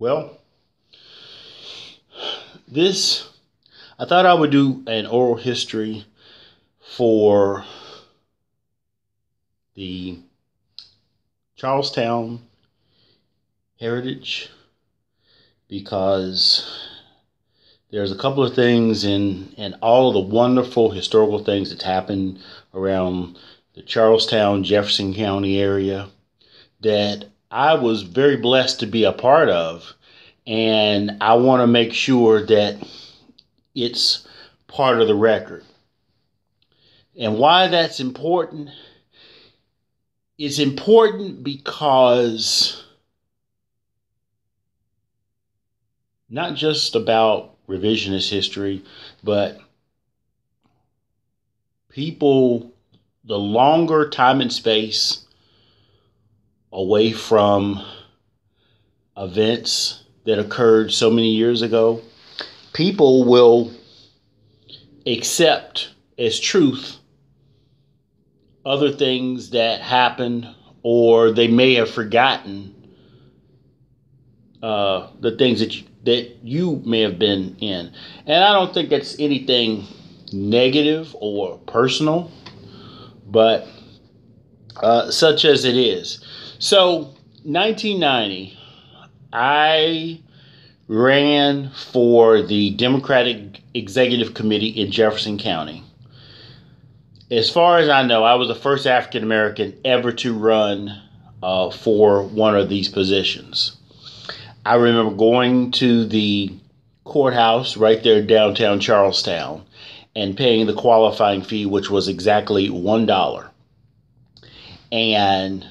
Well, I thought I would do an oral history for the Charlestown heritage because there's a couple of things in all of the wonderful historical things that happened around the Charlestown, Jefferson County area that I was very blessed to be a part of. And I want to make sure that it's part of the record. And why that's important? It's important because not just about revisionist history, but people, the longer time and space away from events that occurred so many years ago, people will accept as truth other things that happened, or they may have forgotten the things that you may have been in. And I don't think that's anything negative or personal, but such as it is. So, 1990, I ran for the Democratic Executive Committee in Jefferson County. As far as I know, I was the first African American ever to run for one of these positions. I remember going to the courthouse right there in downtown Charlestown and paying the qualifying fee, which was exactly $1. And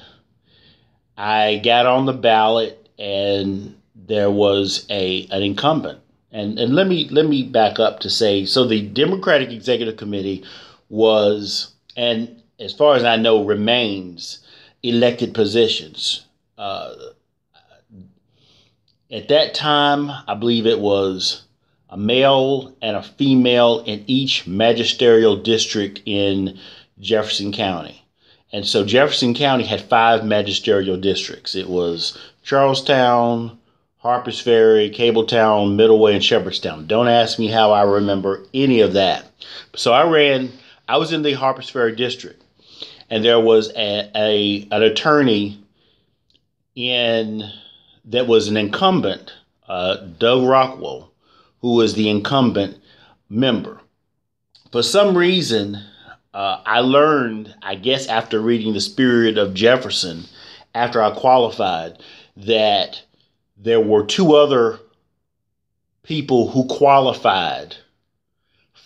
I got on the ballot, and there was an incumbent. And let me back up to say, so the Democratic Executive Committee was, and as far as I know, remains elected positions. At that time, I believe it was a male and a female in each magisterial district in Jefferson County. And so Jefferson County had 5 magisterial districts. It was Charlestown, Harpers, Ferry, Cabletown, Middleway, and Shepherdstown. Don't ask me how I remember any of that. So I was in the Harpers Ferry district, and there was an attorney that was an incumbent, Doug Rockwell, who was the incumbent member. For some reason, I learned, I guess after reading The Spirit of Jefferson, after I qualified, that there were 2 other people who qualified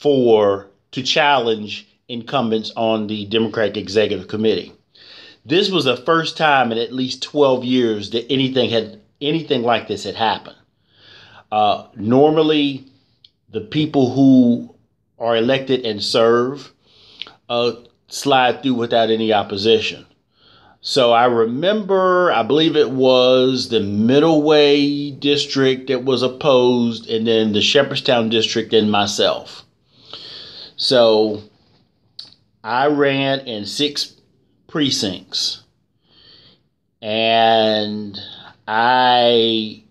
to challenge incumbents on the Democratic Executive Committee. This was the first time in at least 12 years that anything like this had happened. Normally, the people who are elected and serve slide through without any opposition. So I remember, I believe it was the Middleway district that was opposed, and then the Shepherdstown district and myself. So I ran in 6 precincts, and I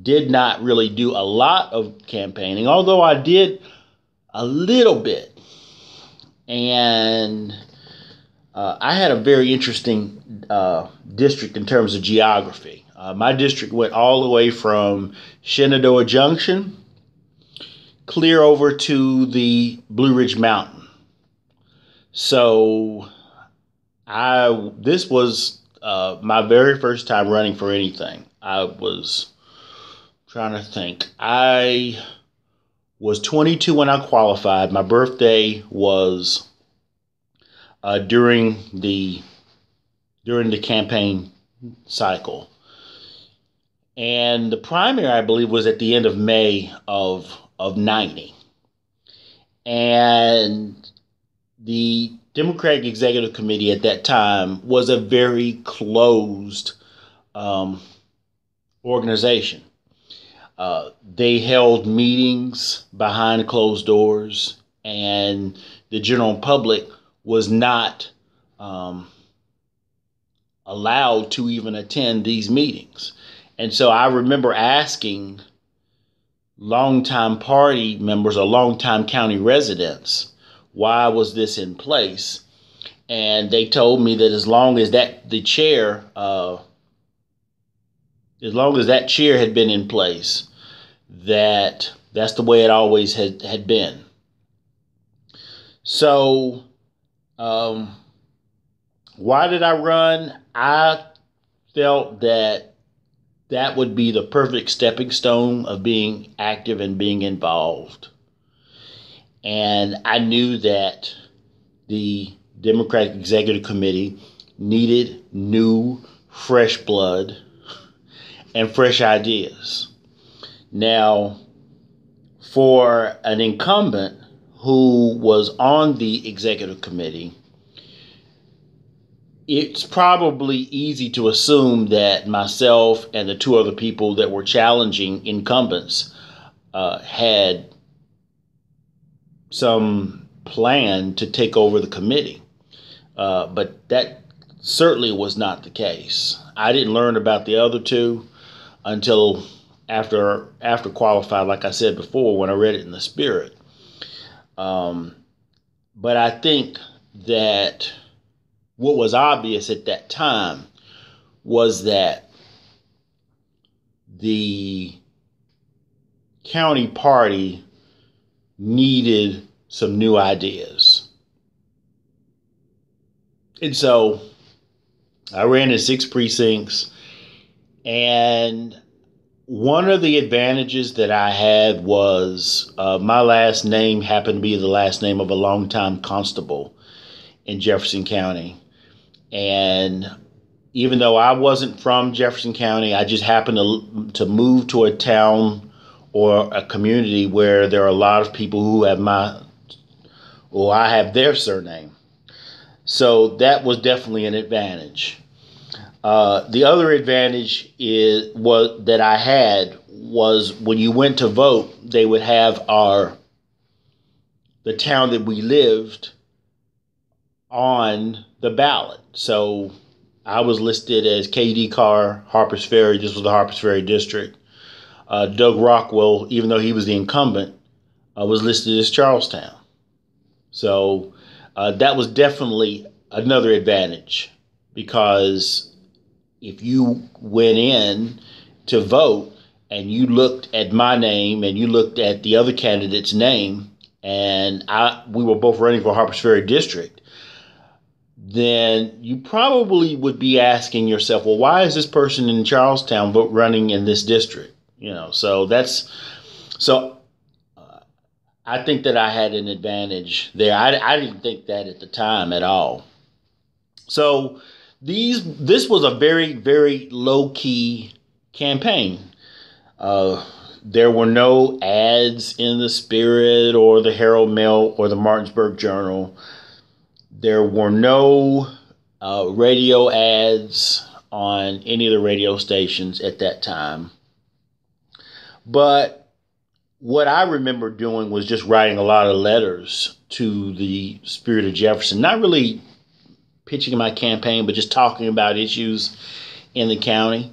did not really do a lot of campaigning, although I did a little bit. And I had a very interesting district in terms of geography. My district went all the way from Shenandoah Junction clear over to the Blue Ridge Mountain. So this was my very first time running for anything. I was trying to think. I was 22 when I qualified. My birthday was during the campaign cycle. And the primary, I believe, was at the end of May of 90. And the Democratic Executive Committee at that time was a very closed organization. They held meetings behind closed doors, and the general public was not allowed to even attend these meetings. And so I remember asking longtime party members or longtime county residents, why was this in place? And they told me that as long as that chair had been in place, that's the way it always had been. So, why did I run? I felt that would be the perfect stepping stone of being active and being involved. And I knew that the Democratic Executive Committee needed new, fresh blood and fresh ideas. Now, for an incumbent who was on the executive committee, it's probably easy to assume that myself and the two other people that were challenging incumbents had some plan to take over the committee. But that certainly was not the case. I didn't learn about the other two until after qualified, like I said before, when I read it in the Spirit. But I think that what was obvious at that time was that the county party needed some new ideas. And so I ran in 6 precincts, and one of the advantages that I had was my last name happened to be the last name of a longtime constable in Jefferson County. And even though I wasn't from Jefferson County, I just happened to move to a town or a community where there are a lot of people who have I have their surname. So that was definitely an advantage. The other advantage that I had was when you went to vote, they would have the town that we lived on the ballot. So I was listed as Kip Carr, Harpers Ferry. This was the Harpers Ferry district. Doug Rockwell, even though he was the incumbent, was listed as Charlestown. So that was definitely another advantage, because if you went in to vote and you looked at my name and you looked at the other candidate's name, and we were both running for Harpers Ferry district, then you probably would be asking yourself, well, why is this person in Charlestown running in this district? So I think that I had an advantage there. I didn't think that at the time at all. So this was a very, very low-key campaign. There were no ads in the Spirit or the Herald Mail or the Martinsburg Journal. There were no radio ads on any of the radio stations at that time. But what I remember doing was just writing a lot of letters to the Spirit of Jefferson, not really pitching my campaign, but just talking about issues in the county,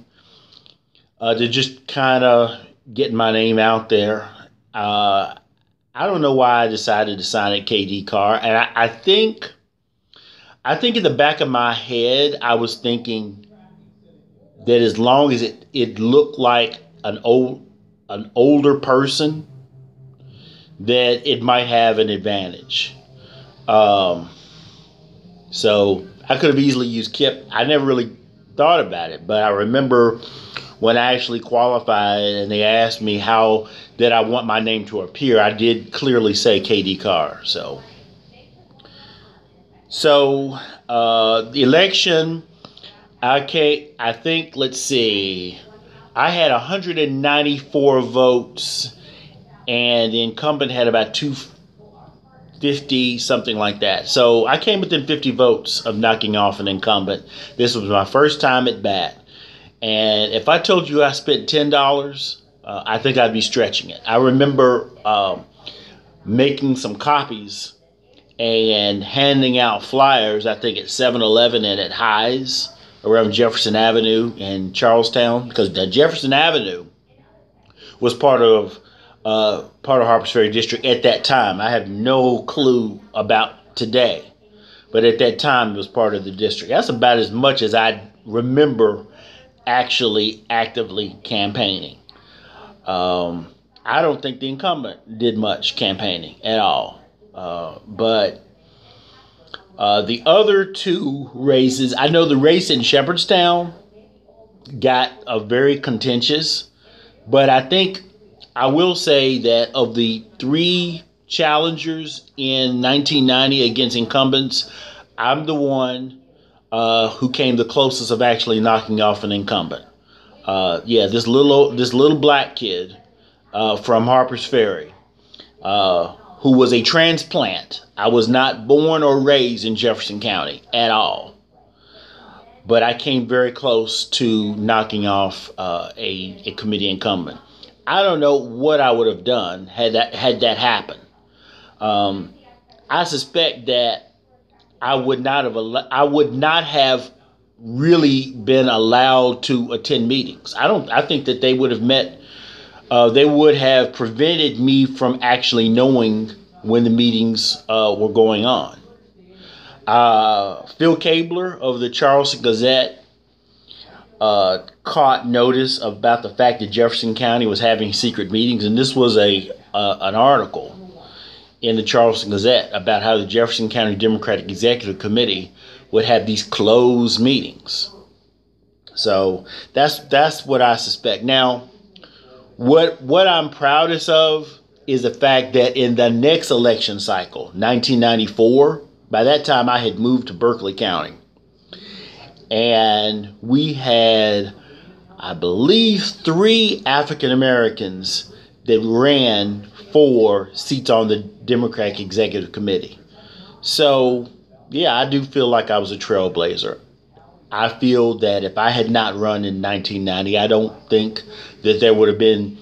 to just kind of get my name out there. I don't know why I decided to sign at Kip Carr, and I think in the back of my head, I was thinking that as long as it looked like an older person, that it might have an advantage. So I could have easily used Kip. I never really thought about it, but I remember when I actually qualified and they asked me how did I want my name to appear, I did clearly say Kip Carr. So the election, I think, let's see, I had 194 votes, and the incumbent had about 250, something like that. So I came within 50 votes of knocking off an incumbent. This was my first time at bat. And if I told you I spent $10, I think I'd be stretching it. I remember making some copies and handing out flyers, I think at 7-Eleven and at Highs, around Jefferson Avenue in Charlestown, because the Jefferson Avenue was part of Harpers Ferry District at that time. I have no clue about today, but at that time it was part of the district. That's about as much as I remember actually actively campaigning. I don't think the incumbent did much campaigning at all. But the other two races, I know the race in Shepherdstown got very contentious, but I think I will say that of the three challengers in 1990 against incumbents, I'm the one who came the closest of actually knocking off an incumbent. This little black kid from Harpers Ferry, who was a transplant. I was not born or raised in Jefferson County at all, but I came very close to knocking off a committee incumbent. I don't know what I would have done had that happened. I suspect that I would not have really been allowed to attend meetings. I think that they would have met. They would have prevented me from actually knowing when the meetings were going on. Phil Cabler of the Charleston Gazette caught notice about the fact that Jefferson County was having secret meetings, and this was an article in the Charleston Gazette about how the Jefferson County Democratic Executive Committee would have these closed meetings. So that's what I suspect. Now, what I'm proudest of is the fact that in the next election cycle, 1994, by that time I had moved to Berkeley County, and we had, I believe, 3 African Americans that ran for seats on the Democratic Executive Committee. So, yeah, I do feel like I was a trailblazer. I feel that if I had not run in 1990, I don't think that there would have been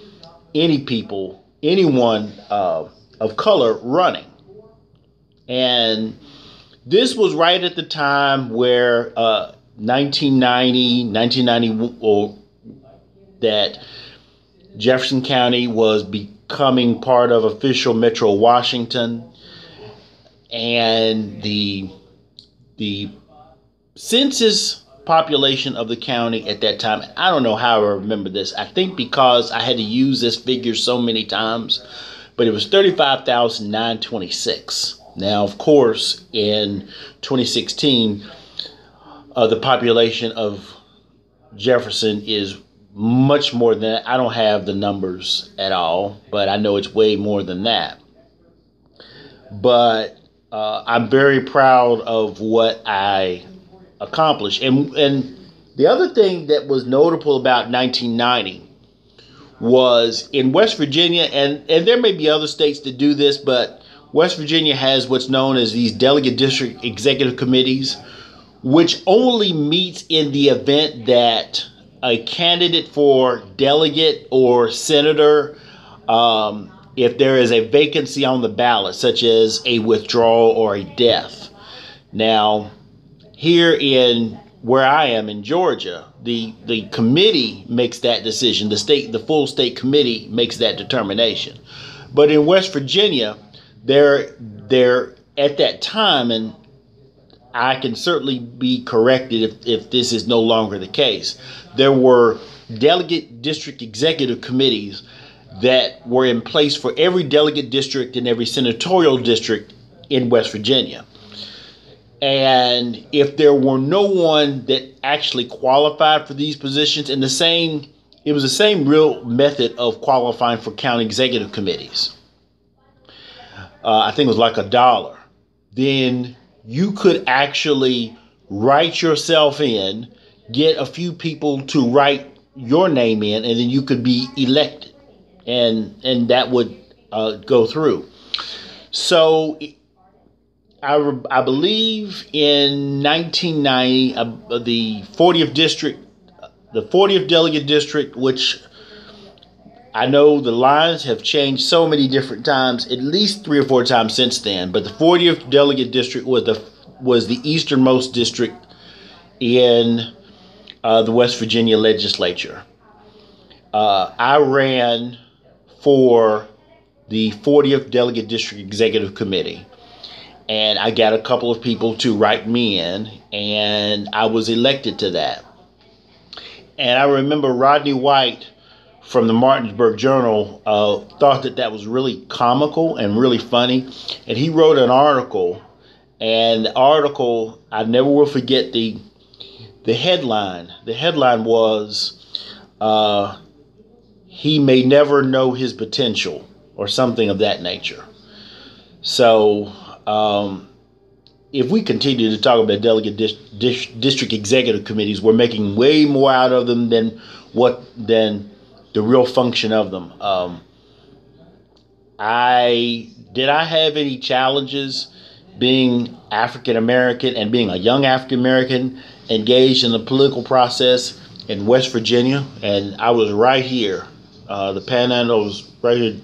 anyone of color running. And this was right at the time where 1990, that Jefferson County was becoming part of official Metro Washington, and the census population of the county at that time, I don't know how I remember this. I think because I had to use this figure so many times, but it was 35,926. Now, of course, in 2016, the population of Jefferson is much more than that. I don't have the numbers at all, but I know it's way more than that. But I'm very proud of what I accomplished. And the other thing that was notable about 1990 was in West Virginia, and there may be other states that do this, but West Virginia has what's known as these delegate district executive committees, which only meets in the event that a candidate for delegate or senator, if there is a vacancy on the ballot, such as a withdrawal or a death. Now, here in where I am in Georgia, the committee makes that decision. The full state committee makes that determination. But in West Virginia, they're at that time, and I can certainly be corrected if this is no longer the case, there were delegate district executive committees that were in place for every delegate district and every senatorial district in West Virginia. And if there were no one that actually qualified for these positions, it was the same real method of qualifying for county executive committees. I think it was like $1. Then you could actually write yourself in, get a few people to write your name in, and then you could be elected, and that would go through. So I believe in 1990, the 40th delegate district, which I know the lines have changed so many different times, at least 3 or 4 times since then. But the 40th delegate district was the easternmost district in the West Virginia legislature. I ran for the 40th Delegate District Executive Committee, and I got a couple of people to write me in, and I was elected to that. And I remember Rodney White from the Martinsburg Journal thought that was really comical and really funny, and he wrote an article, and the article, I never will forget the headline. The headline was, he may never know his potential, or something of that nature. So, if we continue to talk about delegate district executive committees, we're making way more out of them than the real function of them. I have any challenges being African American and being a young African American engaged in the political process in West Virginia? And I was right here. The Panhandle was right here,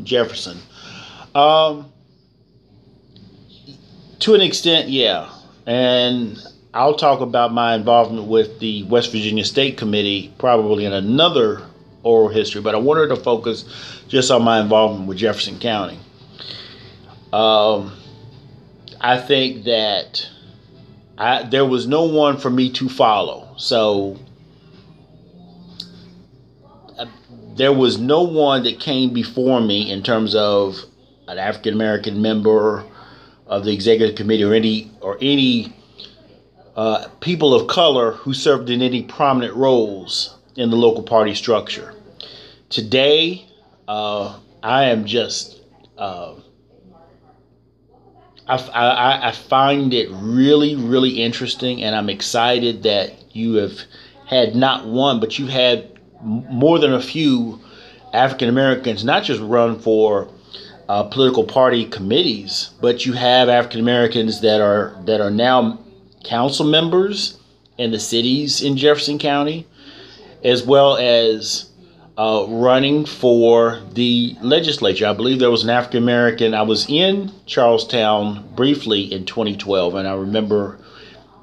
Jefferson. To an extent, yeah. And I'll talk about my involvement with the West Virginia State Committee probably in another oral history, but I wanted to focus just on my involvement with Jefferson County. I think that there was no one for me to follow. So there was no one that came before me in terms of an African American member of the executive committee or any people of color who served in any prominent roles in the local party structure. Today, I am just I find it really, really interesting, and I'm excited that you have had not one, but you've had more than a few African Americans not just run for political party committees, but you have African Americans that are now council members in the cities in Jefferson County, as well as running for the legislature. I believe there was an African American. I was in Charlestown briefly in 2012, and I remember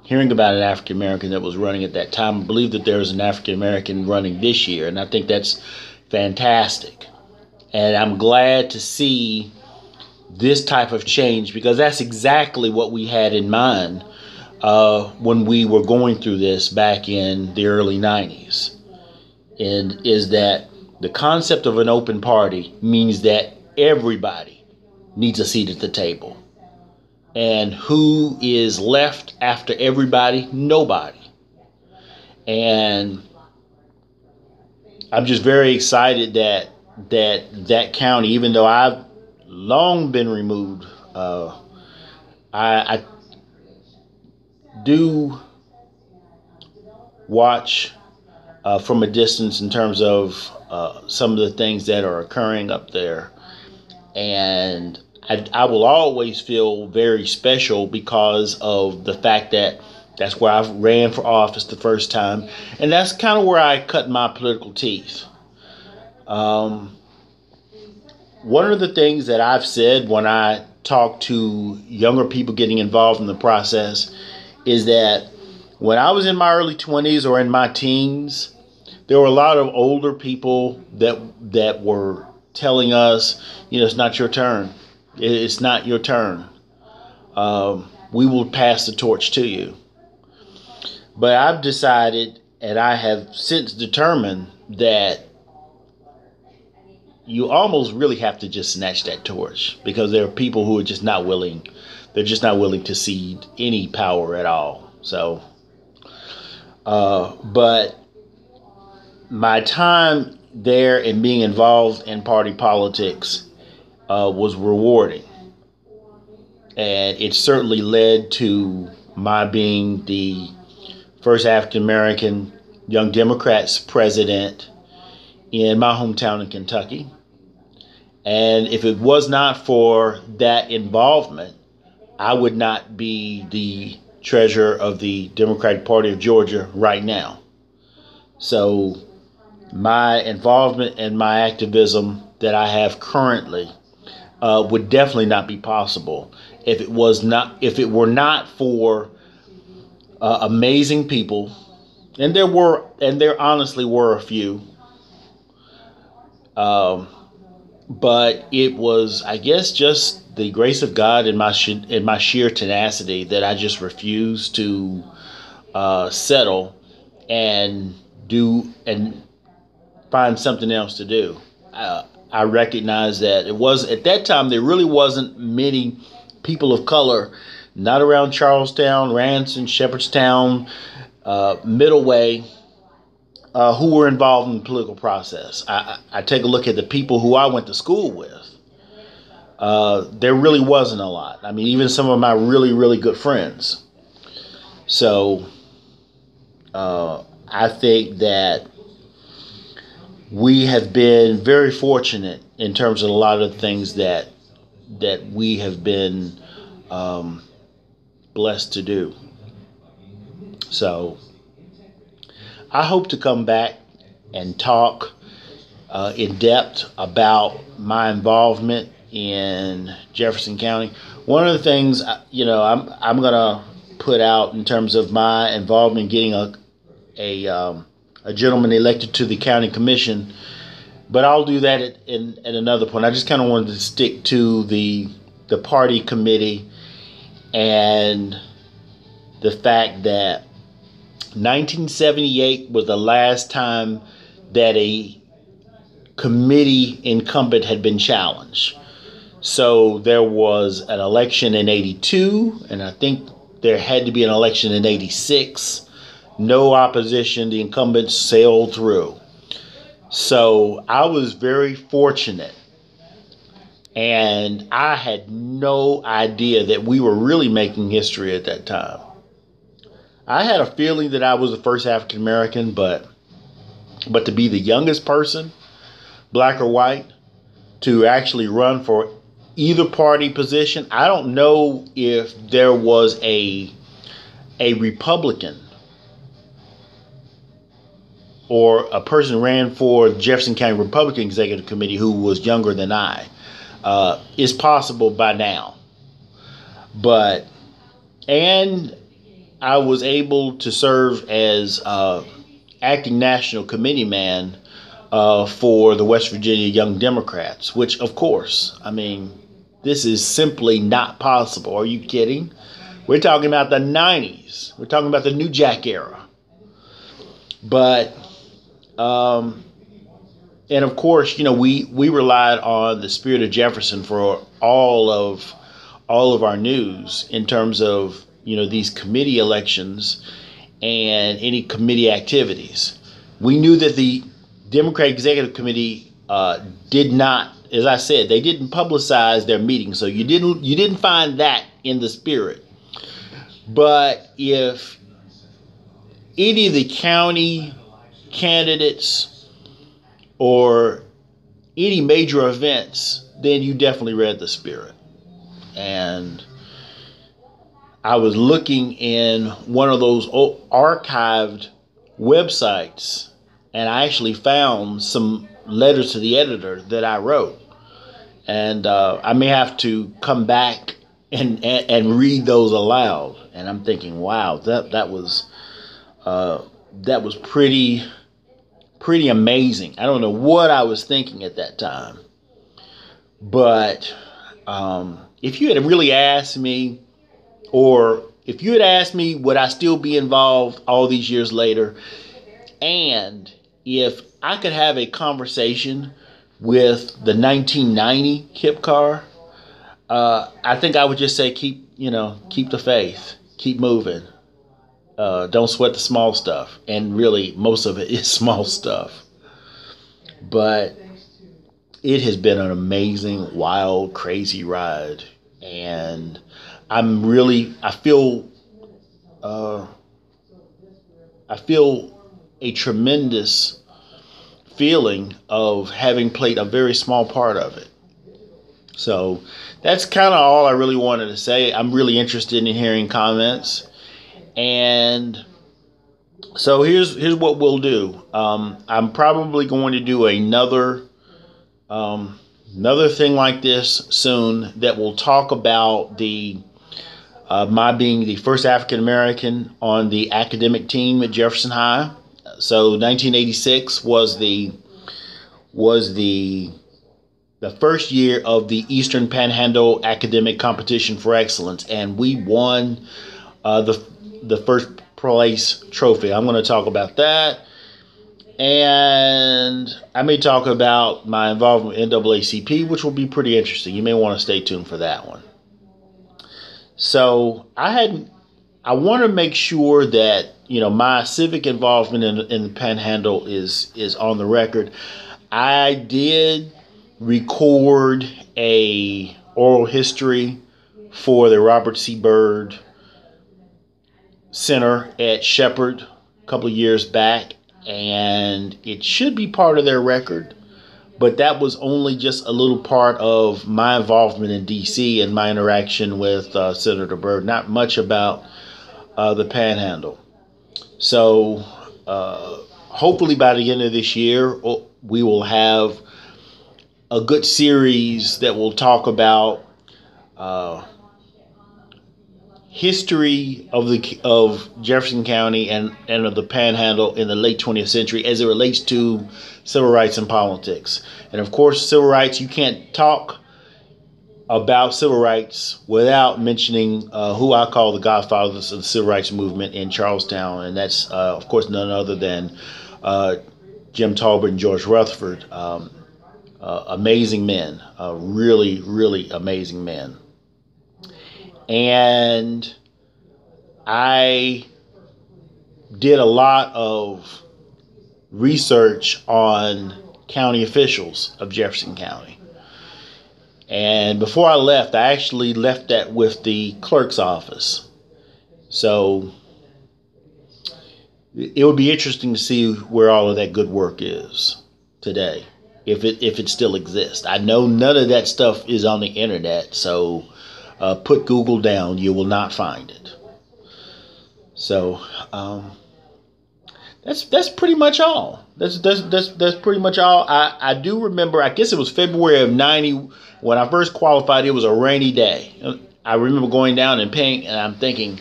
hearing about an African American that was running at that time. I believe that there was an African American running this year, and I think that's fantastic. And I'm glad to see this type of change, because that's exactly what we had in mind when we were going through this back in the early 90s. And is that the concept of an open party means that everybody needs a seat at the table. And who is left after everybody? Nobody. And I'm just very excited that county, even though I've long been removed, I do watch from a distance in terms of some of the things that are occurring up there. And I will always feel very special because of the fact that that's where I ran for office the first time. And that's kind of where I cut my political teeth. One of the things that I've said when I talk to younger people getting involved in the process is that when I was in my early 20s or in my teens, there were a lot of older people that were telling us, it's not your turn. It's not your turn. We will pass the torch to you. But I've decided, and I have since determined, that you almost really have to just snatch that torch, because there are people who are just not willing. They're just not willing to cede any power at all. So, but my time there and being involved in party politics was rewarding. And it certainly led to my being the first African American Young Democrats president in my hometown in Kentucky. And if it was not for that involvement, I would not be the treasurer of the Democratic Party of Georgia right now. So my involvement and my activism that I have currently would definitely not be possible if it were not for amazing people And there honestly were a few. Um, but it was, I guess, just the grace of God and my sheer tenacity that I just refused to settle and do and find something else to do. I recognize that it was at that time there really wasn't many people of color, not around Charlestown, Ranson, Shepherdstown, Middleway, who were involved in the political process. I take a look at the people who I went to school with. There really wasn't a lot. I mean, even some of my really, really good friends. So I think that we have been very fortunate in terms of a lot of the things that we have been blessed to do. So I hope to come back and talk in depth about my involvement in Jefferson County. One of the things, I'm gonna put out in terms of my involvement in getting a gentleman elected to the county commission, but I'll do that at another point. I just kind of wanted to stick to the party committee and the fact that 1978 was the last time that a committee incumbent had been challenged. So there was an election in 82, and I think there had to be an election in 86. No opposition. The incumbents sailed through. So I was very fortunate. And I had no idea that we were really making history at that time. I had a feeling that I was the first African American, but to be the youngest person, black or white, to actually run for either party position, I don't know if there was a Republican or a person ran for Jefferson County Republican Executive Committee who was younger than I. It's possible by now. And I was able to serve as acting national committee man for the West Virginia Young Democrats, which, of course, I mean, this is simply not possible. Are you kidding? We're talking about the 90s. We're talking about the New Jack era. But, and of course, we relied on the spirit of Jefferson for all of our news in terms of, these committee elections and any committee activities. We knew that the Democratic Executive Committee did not, as I said, they didn't publicize their meetings, so you didn't find that in the spirit. But if any of the county candidates or any major events, then you definitely read the spirit. And I was looking in one of those archived websites, and I actually found some letters to the editor that I wrote. And I may have to come back and read those aloud. And I'm thinking, wow, that was pretty amazing. I don't know what I was thinking at that time. But if you had really asked me, or if you had asked me, would I still be involved all these years later? And if I could have a conversation with the 1990 Kip Carr, I think I would just say, keep the faith, keep moving. Don't sweat the small stuff. And really, most of it is small stuff. But it has been an amazing, wild, crazy ride. And I feel a tremendous feeling of having played a very small part of it. So that's kind of all I really wanted to say. I'm really interested in hearing comments. And so here's what we'll do. I'm probably going to do another thing like this soon that will talk about the My being the first African American on the academic team at Jefferson High. So 1986 was the first year of the Eastern Panhandle Academic Competition for Excellence, and we won the first place trophy. I'm going to talk about that, and I may talk about my involvement with NAACP, which will be pretty interesting. You may want to stay tuned for that one. So I want to make sure that my civic involvement in the Panhandle is on the record. I did record a oral history for the Robert C. Byrd Center at Shepherd a couple of years back, and it should be part of their record. But that was only just a little part of my involvement in D.C. and my interaction with Senator Byrd. Not much about the Panhandle. So hopefully by the end of this year, we will have a good series that will talk about history of Jefferson County and of the Panhandle in the late 20th century as it relates to civil rights and politics. And of course, civil rights, you can't talk about civil rights without mentioning who I call the godfathers of the civil rights movement in Charlestown. And that's, of course, none other than Jim Talbot and George Rutherford. Amazing men, really, really amazing men. And I did a lot of research on county officials of Jefferson County. And before I left, I actually left that with the clerk's office. So it would be interesting to see where all of that good work is today, if it still exists. I know none of that stuff is on the internet, so put Google down, you will not find it. So that's pretty much all. That's pretty much all. I do remember, I guess it was February of '90 when I first qualified. It was a rainy day. I remember going down and paying, and I'm thinking,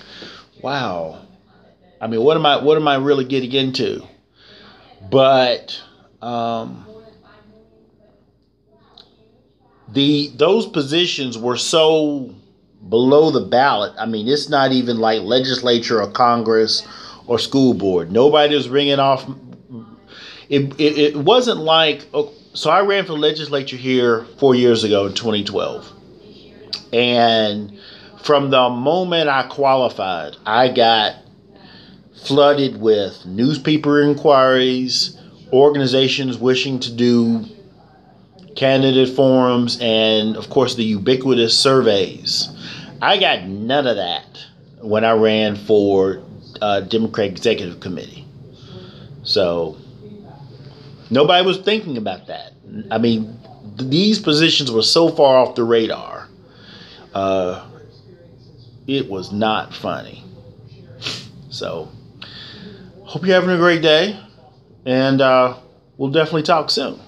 wow, I mean, what am I really getting into? But those positions were so below the ballot. I mean, it's not even like legislature or Congress or school board. Nobody was ringing off. It wasn't like, so I ran for legislature here 4 years ago in 2012. And from the moment I qualified, I got flooded with newspaper inquiries, organizations wishing to do candidate forums, and of course the ubiquitous surveys. I got none of that when I ran for Democratic Executive Committee. So nobody was thinking about that. I mean, these positions were so far off the radar. It was not funny. So hope you're having a great day, and we'll definitely talk soon.